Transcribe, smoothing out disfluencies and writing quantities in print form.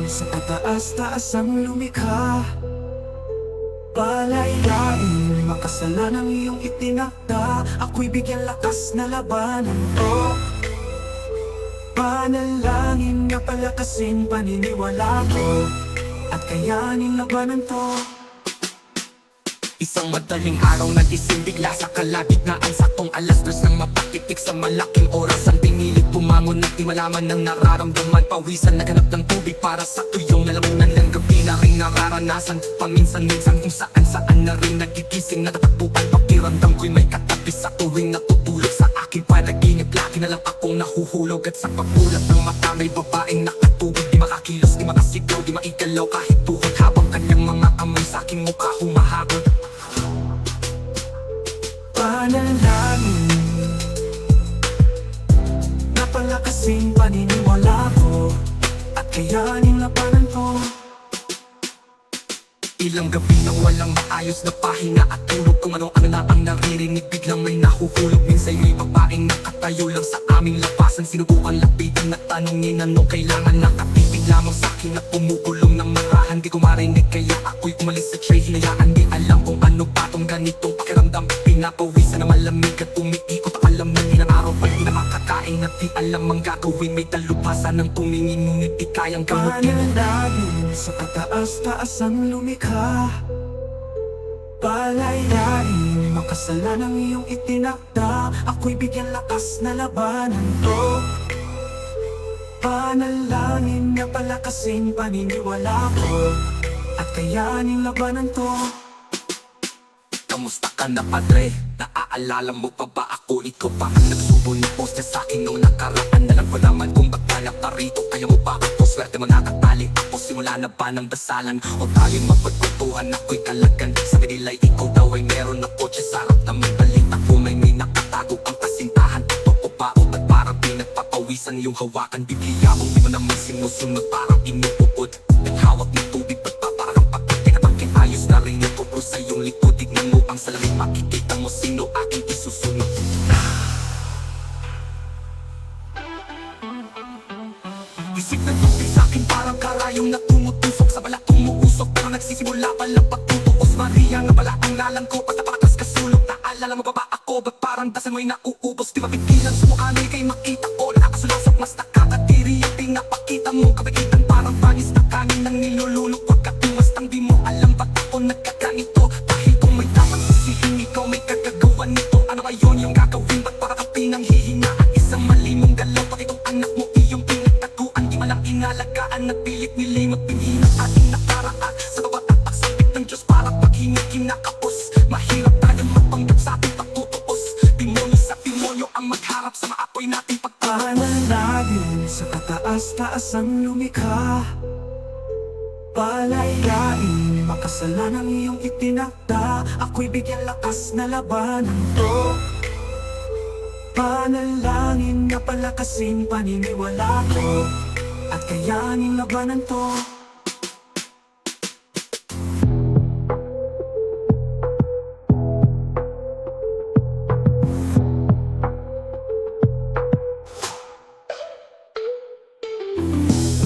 sa pataas-taas ang lumikha. Palayain, makasalanan iyong itinakda. Ako'y bigyan lakas na labanan to. Panalangin na palakasin paniniwala ko, at kayanin labanan to. Isang madaling araw nagising bigla sa kalagitnaan. Saktong alas 2 nang mapakitik sa malaking oras. Ang pinilit bumangon at di malaman ng nararamdaman. Pawisan naganap ng tubig para sa tuyong nalamunan ng gabi na rin nararanasan. Paminsan-minsan kung saan-saan na rin nagigising. Natatakbuhan pakiramdam ko'y may katabi sa tuwing natutulog sa aking panaginip. Lagi na lang akong nahuhulog at sa pagbulat ng mata may babaeng nakatubig. Di makakilos, di makasigaw, di maigalaw kahit tuhod. Habang kanyang mga kamay sa aking mukha humahagod. Panalangin na palakasin paniniwala ko, at kayanin labanan ko. Ilang gabi na walang maayos na pahinga at tulog. Kung ano-ano na ang naririnig, biglang may nahuhulog. Minsan may babaeng nakatayo lang sa aming lapasan. Sinubukan lapitan at tanongin ano kailangan. Nakatipid lamang sa akin at pumugulong ng marahan. Di ko marinig kaya ako'y umalis sa tray. Hinayaan di alam kung ano patong ganitong pakiramdam. Pinapawisan na malamig at umiikot. Alam na ilang araw pag di na makakain at di alam ang gagawin. May talupasan ng tumingin ngunit di kayang gamutin. Panalangin sa pataas-taas ang lumikha. Palayain, makasalanang iyong itinakda. Ako'y bigyan lakas na labanan to. Panalangin na palakasin paniniwala ko, at kayanin labanan to. Kamusta ka na padre? Naaalala mo pa ba ako? Ikaw pa ang nagsubo ng poste sa akin noong nakaraan. Alam ko naman kung ba't tayo parito. Kaya mo ba ako? Swerte mo natatali ako. Simula na ba ng dasalan? O tayo'y mapagkutuhan, ako'y kalagan. Sabi nila'y ikaw daw ay meron na kotse. Sarap na may balita ko, may nakatago ang kasintahan. Totoo ba o ba't parang pinagpapawisan yung hawakan? Bibigyan mo, di mo naman sinusunod, parang inuupod. Naghawak ng tubig, ba't pa parang pagkating at aking ayos na rin yung tupro sa iyong likod. Tignan mo ang salamin, makikita mo sino aking isusunod. Isip na tubig sa'kin parang karayong na tumutusok. Sa balat tumuusok pero nagsisimula palang pagtutuos. Maria nga pala ang lalang ko, patapatas kasulok. Naalala mo ba ba ako? Ba't parang dasan mo'y nauubos? Di mapigilan sumukanay kay makita ko. Nakasulasok mas nakakatiri ang pinapakita mo. Kabagitan parang panis na kanin ng nilulunok. Pagkat tumastang di mo alam ba't ako nagkaganito. Dahil kung may dapat sisihin ikaw may kagagawa nito. Ano ngayon yung gagawin? Ba't para ka pinanghihingaan? Isang mali mong galaw, pati itong anak mo iyong pinagtaguan. Di malang inalagaan at pilit nilimot pinhin ang ating nakaraan. Sa bawat tatak-sabit ng Diyos para paghingi kinakapos. Mahirap tayong magpanggap sa ating pagtutuos. Demonyo sa demonyo ang magharap sa maapoy nating pagtutuos. Panalangin sa pataas-taas ang lumikha. Palayain, makasalanang iyong itinakda. Ako'y bigyan lakas na labanan to. Panalangin na palakasin paniniwala ko, at kayanin labanan to.